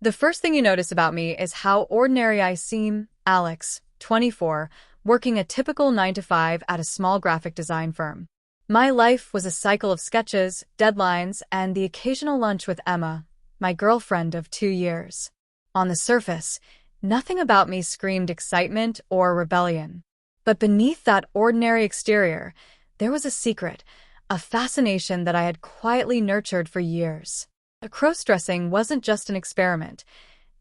The first thing you notice about me is how ordinary I seem. Alex, 24, working a typical 9 to 5 at a small graphic design firm. My life was a cycle of sketches, deadlines, and the occasional lunch with Emma, my girlfriend of 2 years. On the surface, nothing about me screamed excitement or rebellion. But beneath that ordinary exterior, there was a secret, a fascination that I had quietly nurtured for years. Crossdressing wasn't just an experiment.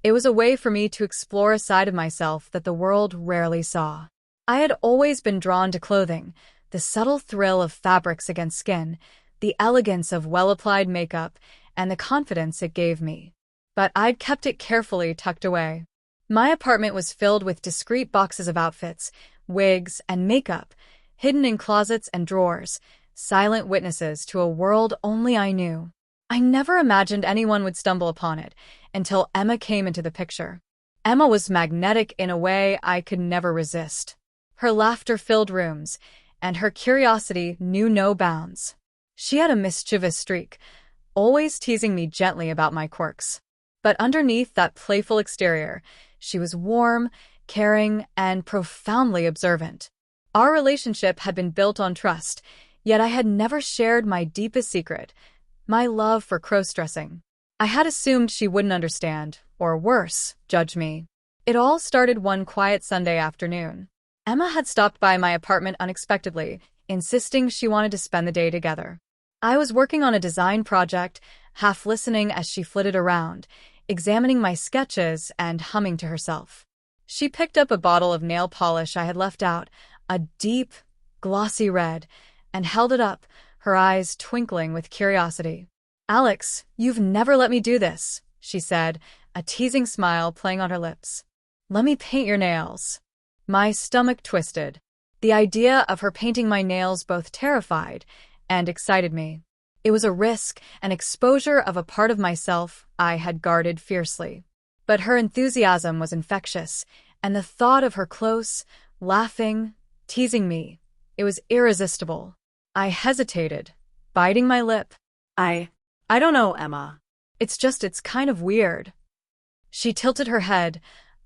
It was a way for me to explore a side of myself that the world rarely saw. I had always been drawn to clothing, the subtle thrill of fabrics against skin, the elegance of well-applied makeup, and the confidence it gave me. But I'd kept it carefully tucked away. My apartment was filled with discreet boxes of outfits, wigs, and makeup, hidden in closets and drawers, silent witnesses to a world only I knew. I never imagined anyone would stumble upon it until Emma came into the picture. Emma was magnetic in a way I could never resist. Her laughter filled rooms, and her curiosity knew no bounds. She had a mischievous streak, always teasing me gently about my quirks. But underneath that playful exterior, she was warm, caring, and profoundly observant. Our relationship had been built on trust, yet I had never shared my deepest secret, my love for crossdressing. I had assumed she wouldn't understand, or worse, judge me. It all started one quiet Sunday afternoon. Emma had stopped by my apartment unexpectedly, insisting she wanted to spend the day together. I was working on a design project, half listening as she flitted around, examining my sketches and humming to herself. She picked up a bottle of nail polish I had left out, a deep, glossy red, and held it up, her eyes twinkling with curiosity. "Alex, you've never let me do this," she said, a teasing smile playing on her lips. "Let me paint your nails." My stomach twisted. The idea of her painting my nails both terrified and excited me. It was a risk, an exposure of a part of myself I had guarded fiercely. But her enthusiasm was infectious, and the thought of her close, laughing, teasing me, it was irresistible. I hesitated, biting my lip. I don't know, Emma. It's kind of weird." She tilted her head,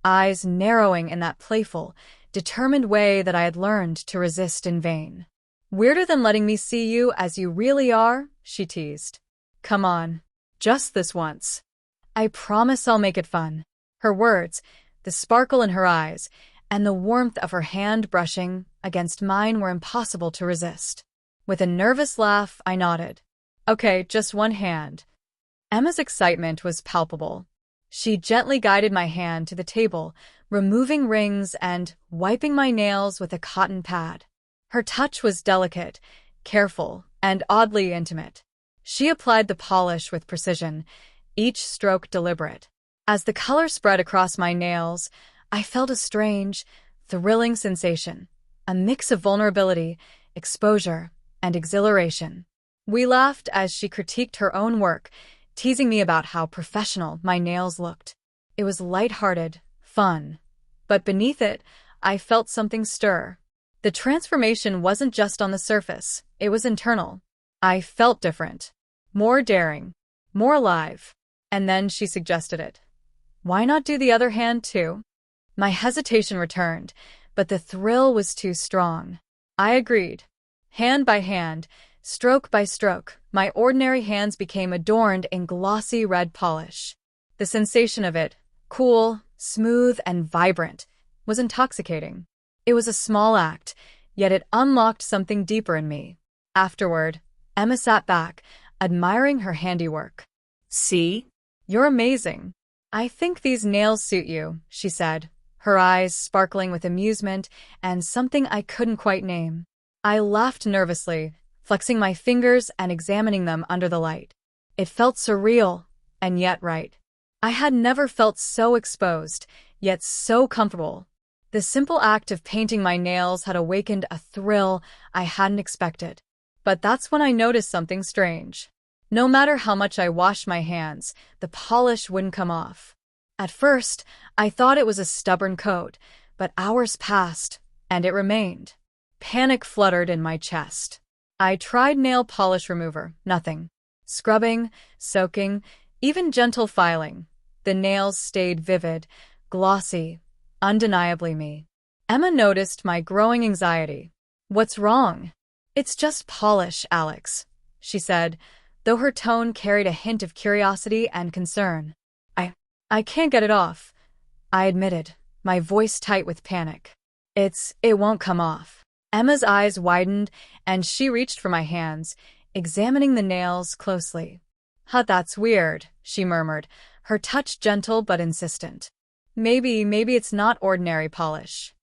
eyes narrowing in that playful, determined way that I had learned to resist in vain. "Weirder than letting me see you as you really are?" she teased. "Come on, just this once. I promise I'll make it fun." Her words, the sparkle in her eyes, and the warmth of her hand brushing against mine were impossible to resist. With a nervous laugh, I nodded. "Okay, just one hand." Emma's excitement was palpable. She gently guided my hand to the table, removing rings and wiping my nails with a cotton pad. Her touch was delicate, careful, and oddly intimate. She applied the polish with precision, each stroke deliberate. As the color spread across my nails, I felt a strange, thrilling sensation, a mix of vulnerability, exposure, and exhilaration. We laughed as she critiqued her own work, teasing me about how professional my nails looked. It was lighthearted, fun. But beneath it, I felt something stir. The transformation wasn't just on the surface, it was internal. I felt different, more daring, more alive. And then she suggested it. "Why not do the other hand too?" My hesitation returned, but the thrill was too strong. I agreed. Hand by hand, stroke by stroke, my ordinary hands became adorned in glossy red polish. The sensation of it, cool, smooth, and vibrant, was intoxicating. It was a small act, yet it unlocked something deeper in me. Afterward, Emma sat back, admiring her handiwork. "See? You're amazing. I think these nails suit you," she said, her eyes sparkling with amusement and something I couldn't quite name. I laughed nervously, flexing my fingers and examining them under the light. It felt surreal, and yet right. I had never felt so exposed, yet so comfortable. The simple act of painting my nails had awakened a thrill I hadn't expected. But that's when I noticed something strange. No matter how much I washed my hands, the polish wouldn't come off. At first, I thought it was a stubborn coat, but hours passed, and it remained. Panic fluttered in my chest. I tried nail polish remover, nothing. Scrubbing, soaking, even gentle filing, The nails stayed vivid, glossy, undeniably me. Emma noticed my growing anxiety. "What's wrong?" "It's just polish, Alex," she said, though her tone carried a hint of curiosity and concern. I can't get it off," I admitted, my voice tight with panic. It won't come off." Emma's eyes widened, and she reached for my hands, examining the nails closely. "Huh, that's weird," she murmured, her touch gentle but insistent. Maybe it's not ordinary polish."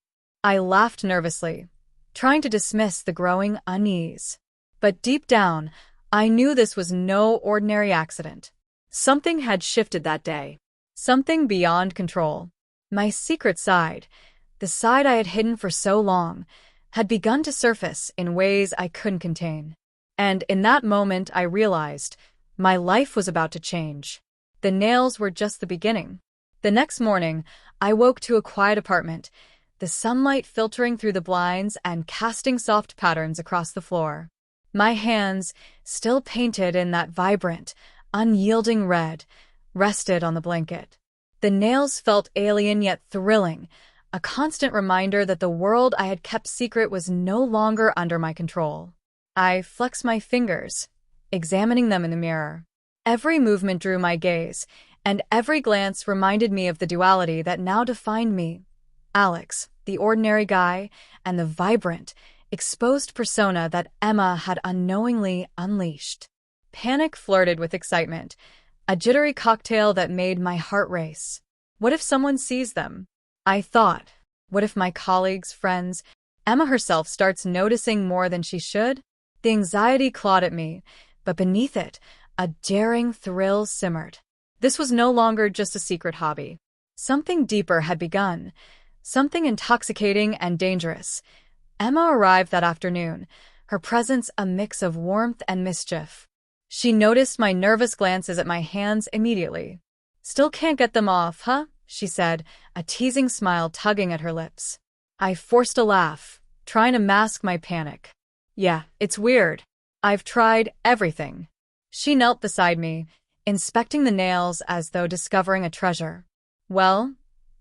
I laughed nervously, trying to dismiss the growing unease. But deep down, I knew this was no ordinary accident. Something had shifted that day. Something beyond control. My secret side, the side I had hidden for so long, had begun to surface in ways I couldn't contain. And in that moment I realized my life was about to change. The nails were just the beginning. The next morning, I woke to a quiet apartment, the sunlight filtering through the blinds and casting soft patterns across the floor. My hands, still painted in that vibrant, unyielding red, rested on the blanket. The nails felt alien yet thrilling, a constant reminder that the world I had kept secret was no longer under my control. I flexed my fingers, examining them in the mirror. Every movement drew my gaze, and every glance reminded me of the duality that now defined me. Alex, the ordinary guy, and the vibrant, exposed persona that Emma had unknowingly unleashed. Panic flirted with excitement, a jittery cocktail that made my heart race. What if someone sees them? I thought. What if my colleagues, friends, Emma herself starts noticing more than she should? The anxiety clawed at me, but beneath it, a daring thrill simmered. This was no longer just a secret hobby. Something deeper had begun, something intoxicating and dangerous. Emma arrived that afternoon, her presence a mix of warmth and mischief. She noticed my nervous glances at my hands immediately. "Still can't get them off, huh?" she said, a teasing smile tugging at her lips. I forced a laugh, trying to mask my panic. "Yeah, it's weird. I've tried everything." She knelt beside me, inspecting the nails as though discovering a treasure. "Well,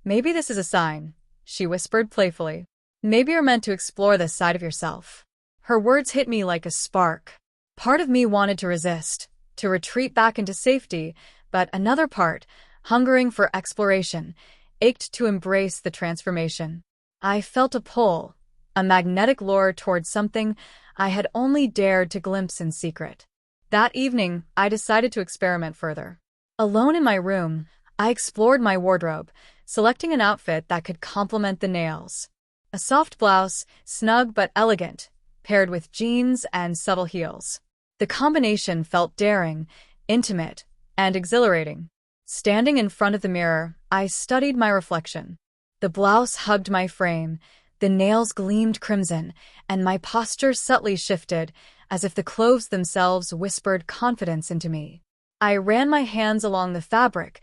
maybe this is a sign," she whispered playfully. "Maybe you're meant to explore this side of yourself." Her words hit me like a spark. Part of me wanted to resist, to retreat back into safety, but another part, hungering for exploration, ached to embrace the transformation. I felt a pull, a magnetic lure towards something I had only dared to glimpse in secret. That evening, I decided to experiment further. Alone in my room, I explored my wardrobe, selecting an outfit that could complement the nails. A soft blouse, snug but elegant, paired with jeans and subtle heels. The combination felt daring, intimate, and exhilarating. Standing in front of the mirror, I studied my reflection. The blouse hugged my frame, the nails gleamed crimson, and my posture subtly shifted, as if the clothes themselves whispered confidence into me. I ran my hands along the fabric,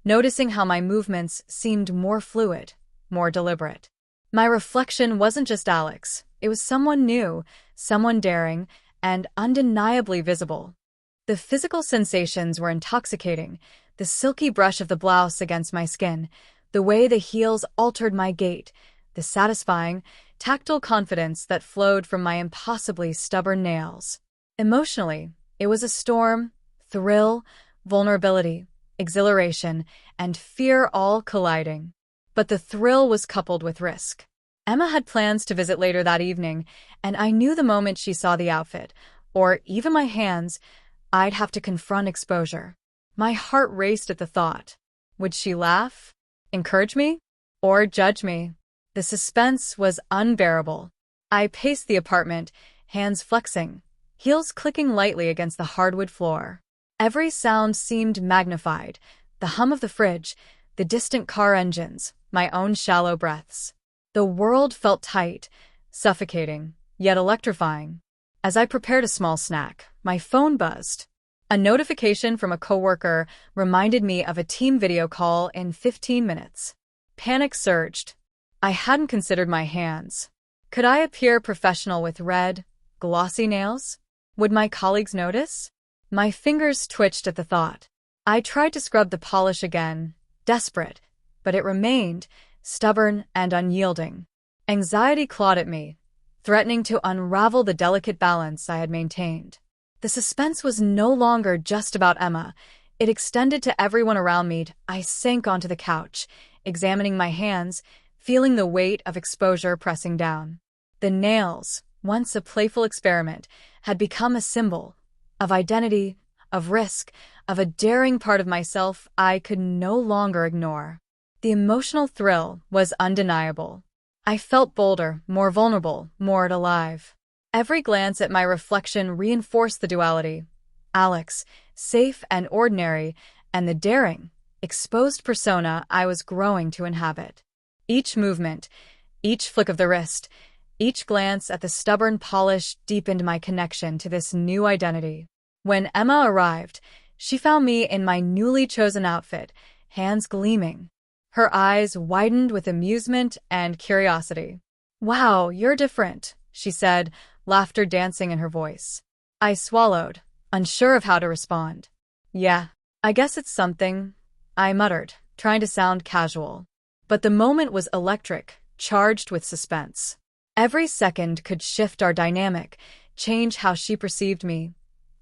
noticing how my movements seemed more fluid, more deliberate. My reflection wasn't just Alex, it was someone new, someone daring, and undeniably visible. The physical sensations were intoxicating, the silky brush of the blouse against my skin, the way the heels altered my gait, the satisfying, tactile confidence that flowed from my impossibly stubborn nails. Emotionally, it was a storm, thrill, vulnerability, exhilaration, and fear all colliding. But the thrill was coupled with risk. Emma had plans to visit later that evening, and I knew the moment she saw the outfit, or even my hands, I'd have to confront exposure. My heart raced at the thought. Would she laugh, encourage me, or judge me? The suspense was unbearable. I paced the apartment, hands flexing, heels clicking lightly against the hardwood floor. Every sound seemed magnified, the hum of the fridge, the distant car engines, my own shallow breaths. The world felt tight, suffocating, yet electrifying. As I prepared a small snack, my phone buzzed. A notification from a coworker reminded me of a team video call in 15 minutes. Panic surged. I hadn't considered my hands. Could I appear professional with red, glossy nails? Would my colleagues notice? My fingers twitched at the thought. I tried to scrub the polish again, desperate, but it remained, stubborn and unyielding. Anxiety clawed at me, threatening to unravel the delicate balance I had maintained. The suspense was no longer just about Emma. It extended to everyone around me. I sank onto the couch, examining my hands, feeling the weight of exposure pressing down. The nails, once a playful experiment, had become a symbol of identity, of risk, of a daring part of myself I could no longer ignore. The emotional thrill was undeniable. I felt bolder, more vulnerable, more alive. Every glance at my reflection reinforced the duality. Alex, safe and ordinary, and the daring, exposed persona I was growing to inhabit. Each movement, each flick of the wrist, each glance at the stubborn polish deepened my connection to this new identity. When Emma arrived, she found me in my newly chosen outfit, hands gleaming. Her eyes widened with amusement and curiosity. "Wow, you're different," she said, laughter dancing in her voice. I swallowed, unsure of how to respond. "Yeah, I guess it's something," I muttered, trying to sound casual. But the moment was electric, charged with suspense. Every second could shift our dynamic, change how she perceived me,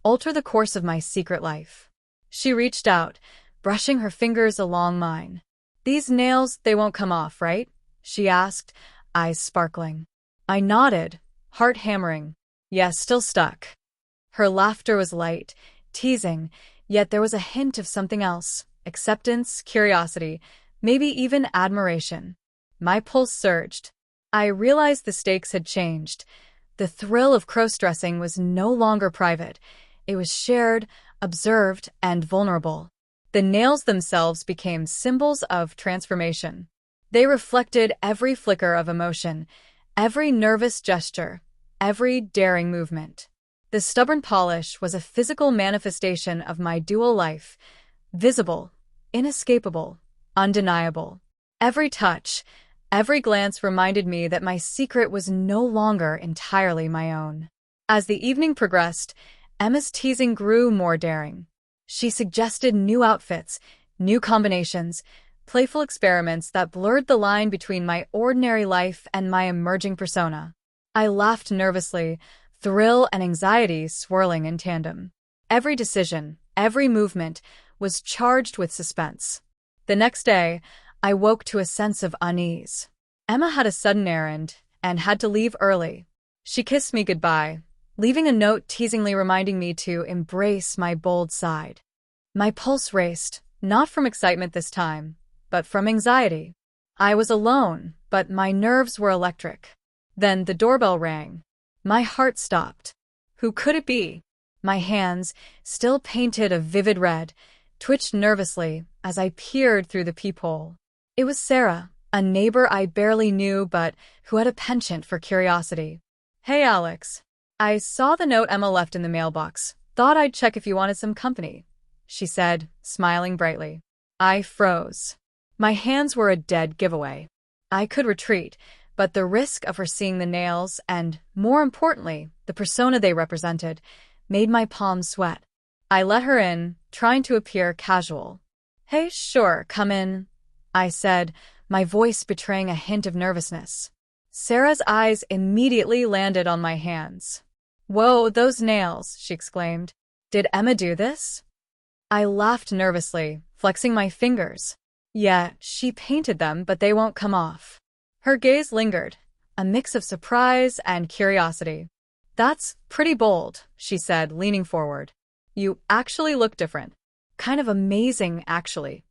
alter the course of my secret life. She reached out, brushing her fingers along mine. "These nails, they won't come off, right?" she asked, eyes sparkling. I nodded, heart hammering. "Yes, still stuck." Her laughter was light, teasing, yet there was a hint of something else. Acceptance, curiosity, maybe even admiration. My pulse surged. I realized the stakes had changed. The thrill of crossdressing was no longer private. It was shared, observed, and vulnerable. The nails themselves became symbols of transformation. They reflected every flicker of emotion, every nervous gesture, every daring movement. The stubborn polish was a physical manifestation of my dual life, visible, inescapable, undeniable. Every touch, every glance reminded me that my secret was no longer entirely my own. As the evening progressed, Emma's teasing grew more daring. She suggested new outfits, new combinations, playful experiments that blurred the line between my ordinary life and my emerging persona. I laughed nervously, thrill and anxiety swirling in tandem. Every decision, every movement, was charged with suspense. The next day, I woke to a sense of unease. Emma had a sudden errand and had to leave early. She kissed me goodbye, leaving a note teasingly reminding me to embrace my bold side. My pulse raced, not from excitement this time, but from anxiety. I was alone, but my nerves were electric. Then the doorbell rang. My heart stopped. Who could it be? My hands, still painted a vivid red, twitched nervously as I peered through the peephole. It was Sarah, a neighbor I barely knew but who had a penchant for curiosity. "Hey, Alex. I saw the note Emma left in the mailbox. Thought I'd check if you wanted some company," she said, smiling brightly. I froze. My hands were a dead giveaway. I could retreat, but the risk of her seeing the nails and, more importantly, the persona they represented, made my palms sweat. I let her in, trying to appear casual. "Hey, sure, come in," I said, my voice betraying a hint of nervousness. Sarah's eyes immediately landed on my hands. "Whoa, those nails," she exclaimed. "Did Emma do this?" I laughed nervously, flexing my fingers. "Yeah, she painted them, but they won't come off." Her gaze lingered, a mix of surprise and curiosity. "That's pretty bold," she said, leaning forward. "You actually look different. Kind of amazing, actually."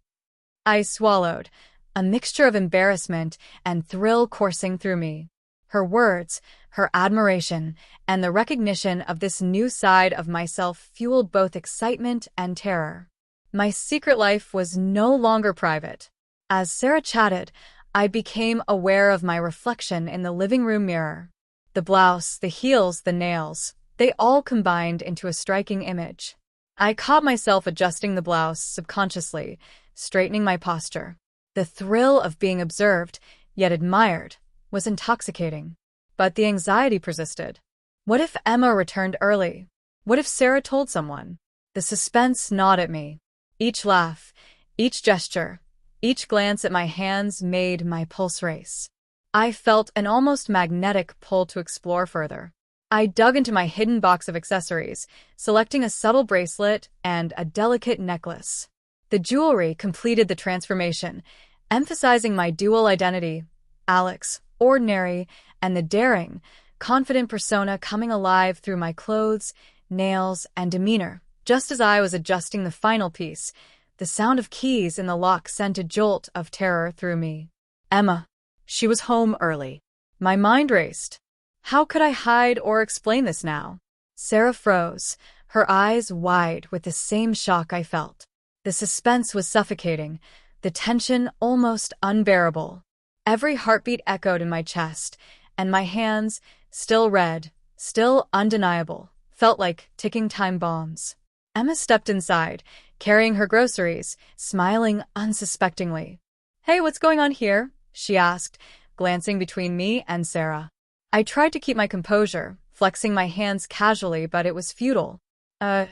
I swallowed, a mixture of embarrassment and thrill coursing through me. Her words, her admiration, and the recognition of this new side of myself fueled both excitement and terror. My secret life was no longer private. As Sarah chatted, I became aware of my reflection in the living room mirror. The blouse, the heels, the nails, they all combined into a striking image. I caught myself adjusting the blouse subconsciously, straightening my posture. The thrill of being observed, yet admired, was intoxicating. But the anxiety persisted. What if Emma returned early? What if Sarah told someone? The suspense gnawed at me. Each laugh, each gesture, Each glance at my hands made my pulse race. I felt an almost magnetic pull to explore further. I dug into my hidden box of accessories, selecting a subtle bracelet and a delicate necklace. The jewelry completed the transformation, emphasizing my dual identity, Alex, ordinary, and the daring, confident persona coming alive through my clothes, nails, and demeanor. Just as I was adjusting the final piece, the sound of keys in the lock sent a jolt of terror through me. Emma. She was home early. My mind raced. How could I hide or explain this now? Sarah froze, her eyes wide with the same shock I felt. The suspense was suffocating, the tension almost unbearable. Every heartbeat echoed in my chest, and my hands, still red, still undeniable, felt like ticking time bombs. Emma stepped inside, carrying her groceries, smiling unsuspectingly. "Hey, what's going on here?" she asked, glancing between me and Sarah. I tried to keep my composure, flexing my hands casually, but it was futile.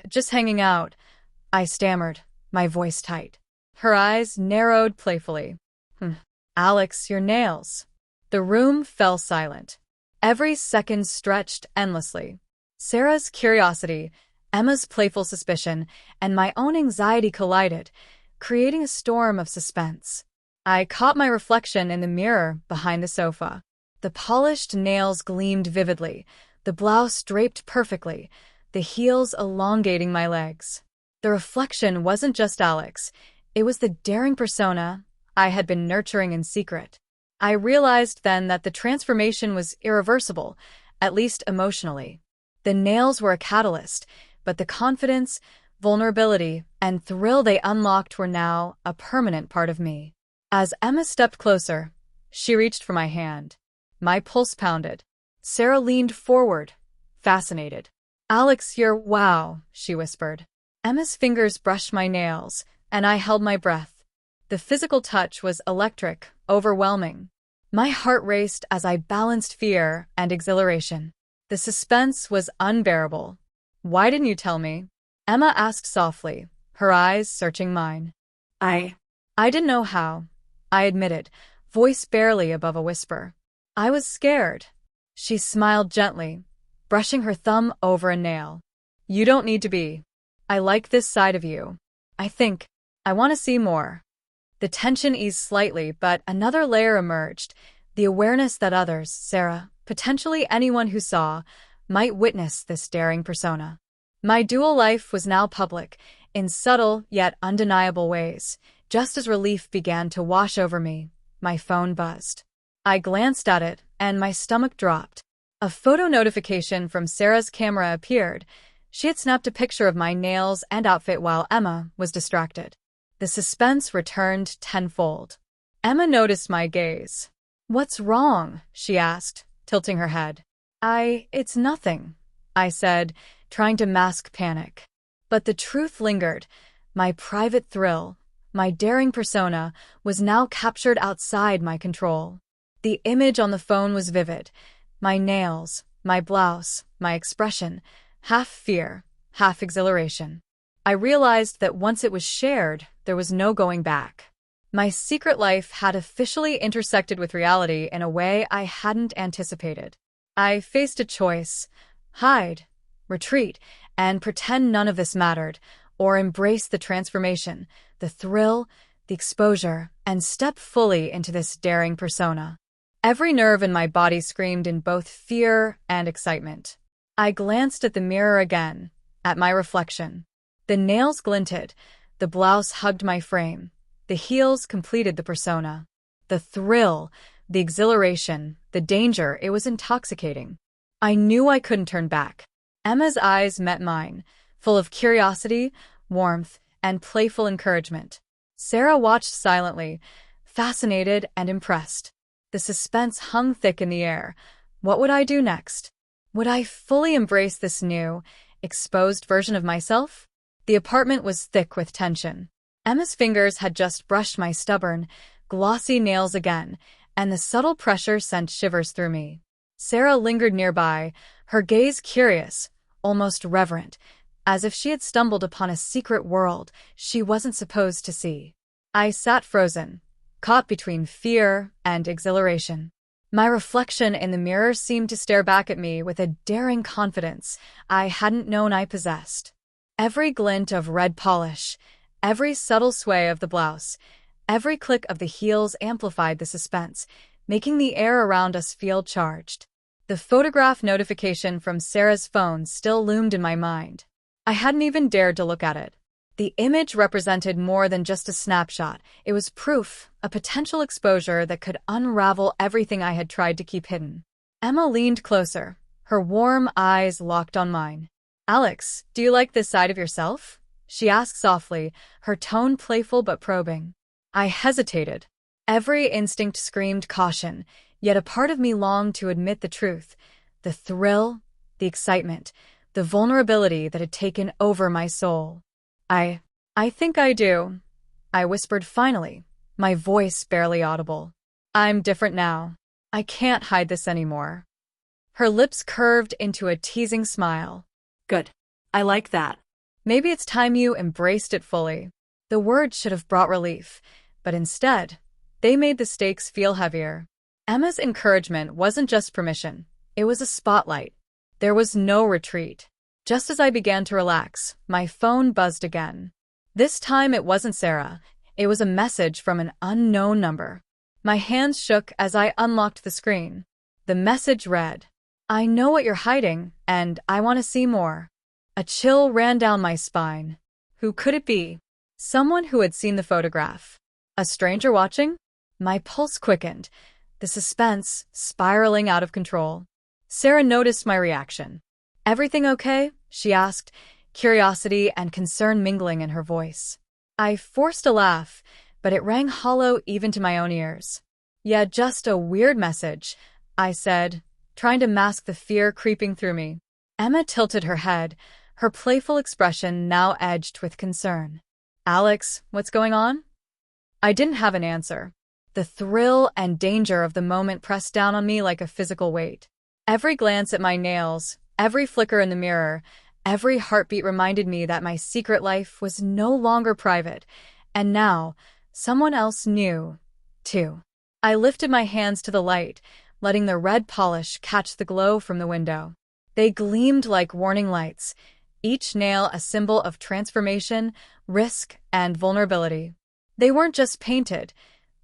Just hanging out," I stammered, my voice tight. Her eyes narrowed playfully. "Alex, your nails." The room fell silent. Every second stretched endlessly. Sarah's curiosity, Emma's playful suspicion, and my own anxiety collided, creating a storm of suspense. I caught my reflection in the mirror behind the sofa. The polished nails gleamed vividly, the blouse draped perfectly, the heels elongating my legs. The reflection wasn't just Alex, it was the daring persona I had been nurturing in secret. I realized then that the transformation was irreversible, at least emotionally. The nails were a catalyst, but the confidence, vulnerability, and thrill they unlocked were now a permanent part of me. As Emma stepped closer, she reached for my hand. My pulse pounded. Sarah leaned forward, fascinated. "Alex, you're wow," she whispered. Emma's fingers brushed my nails, and I held my breath. The physical touch was electric, overwhelming. My heart raced as I balanced fear and exhilaration. The suspense was unbearable. "Why didn't you tell me?" Emma asked softly, her eyes searching mine. I didn't know how," I admitted, voice barely above a whisper. "I was scared." She smiled gently, brushing her thumb over a nail. "You don't need to be. I like this side of you. I want to see more." The tension eased slightly, but another layer emerged, the awareness that others, Sarah, potentially anyone who saw, might witness this daring persona. My dual life was now public, in subtle yet undeniable ways. Just as relief began to wash over me, my phone buzzed. I glanced at it, and my stomach dropped. A photo notification from Sarah's camera appeared. She had snapped a picture of my nails and outfit while Emma was distracted. The suspense returned tenfold. Emma noticed my gaze. "What's wrong?" she asked, tilting her head. It's nothing," I said, trying to mask panic. But the truth lingered. My private thrill, my daring persona, was now captured outside my control. The image on the phone was vivid. My nails, my blouse, my expression, half fear, half exhilaration. I realized that once it was shared, there was no going back. My secret life had officially intersected with reality in a way I hadn't anticipated. I faced a choice: hide, retreat, and pretend none of this mattered, or embrace the transformation, the thrill, the exposure, and step fully into this daring persona. Every nerve in my body screamed in both fear and excitement. I glanced at the mirror again, at my reflection. The nails glinted, the blouse hugged my frame, the heels completed the persona. The thrill, the exhilaration, the danger, it was intoxicating. I knew I couldn't turn back. Emma's eyes met mine, full of curiosity, warmth, and playful encouragement. Sarah watched silently, fascinated and impressed. The suspense hung thick in the air. What would I do next? Would I fully embrace this new, exposed version of myself? The apartment was thick with tension. Emma's fingers had just brushed my stubborn, glossy nails again, and the subtle pressure sent shivers through me. Sarah lingered nearby, her gaze curious, almost reverent, as if she had stumbled upon a secret world she wasn't supposed to see. I sat frozen, caught between fear and exhilaration. My reflection in the mirror seemed to stare back at me with a daring confidence I hadn't known I possessed. Every glint of red polish, every subtle sway of the blouse, every click of the heels amplified the suspense, making the air around us feel charged. The photograph notification from Sarah's phone still loomed in my mind. I hadn't even dared to look at it. The image represented more than just a snapshot. It was proof, a potential exposure that could unravel everything I had tried to keep hidden. Emma leaned closer, her warm eyes locked on mine. "Alex, do you like this side of yourself?" she asked softly, her tone playful but probing. I hesitated. Every instinct screamed caution, yet a part of me longed to admit the truth. The thrill, the excitement, the vulnerability that had taken over my soul. I think I do," I whispered finally, my voice barely audible. "I'm different now. I can't hide this anymore." Her lips curved into a teasing smile. "Good. I like that. Maybe it's time you embraced it fully." The words should have brought relief, but instead, they made the stakes feel heavier. Emma's encouragement wasn't just permission, it was a spotlight. There was no retreat. Just as I began to relax, my phone buzzed again. This time it wasn't Sarah. It was a message from an unknown number. My hands shook as I unlocked the screen. The message read, "I know what you're hiding, and I want to see more." A chill ran down my spine. Who could it be? Someone who had seen the photograph. A stranger watching? My pulse quickened, the suspense spiraling out of control. Sarah noticed my reaction. "Everything okay?" she asked, curiosity and concern mingling in her voice. I forced a laugh, but it rang hollow even to my own ears. "Yeah, just a weird message," I said, trying to mask the fear creeping through me. Emma tilted her head, her playful expression now edged with concern. "Alex, what's going on?" I didn't have an answer. The thrill and danger of the moment pressed down on me like a physical weight. Every glance at my nails, every flicker in the mirror, every heartbeat reminded me that my secret life was no longer private, and now, someone else knew, too. I lifted my hands to the light, letting the red polish catch the glow from the window. They gleamed like warning lights, each nail a symbol of transformation, risk, and vulnerability. They weren't just painted,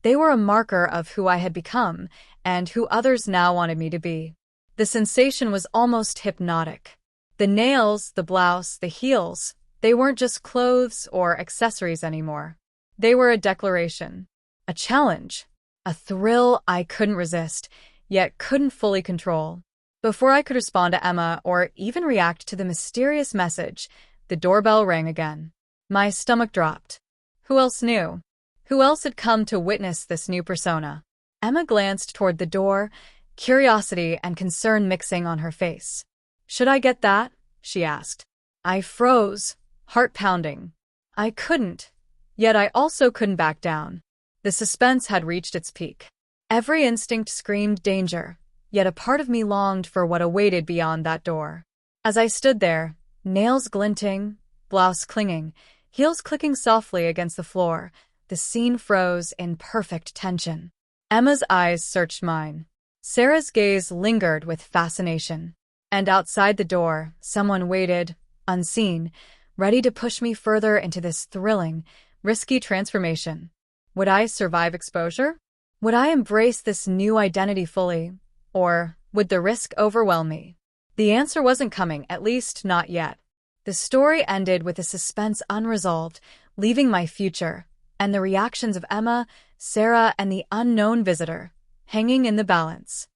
they were a marker of who I had become, and who others now wanted me to be. The sensation was almost hypnotic. The nails, the blouse, the heels, they weren't just clothes or accessories anymore. They were a declaration, a challenge, a thrill I couldn't resist, yet couldn't fully control. Before I could respond to Emma or even react to the mysterious message, the doorbell rang again. My stomach dropped. Who else knew? Who else had come to witness this new persona? Emma glanced toward the door, curiosity and concern mixing on her face. "Should I get that?" she asked. I froze, heart pounding. I couldn't, yet I also couldn't back down. The suspense had reached its peak. Every instinct screamed danger, yet a part of me longed for what awaited beyond that door. As I stood there, nails glinting, blouse clinging, heels clicking softly against the floor, the scene froze in perfect tension. Emma's eyes searched mine. Sarah's gaze lingered with fascination. And outside the door, someone waited, unseen, ready to push me further into this thrilling, risky transformation. Would I survive exposure? Would I embrace this new identity fully? Or would the risk overwhelm me? The answer wasn't coming, at least not yet. The story ended with a suspense unresolved, leaving my future, and the reactions of Emma, Sarah, and the unknown visitor, hanging in the balance.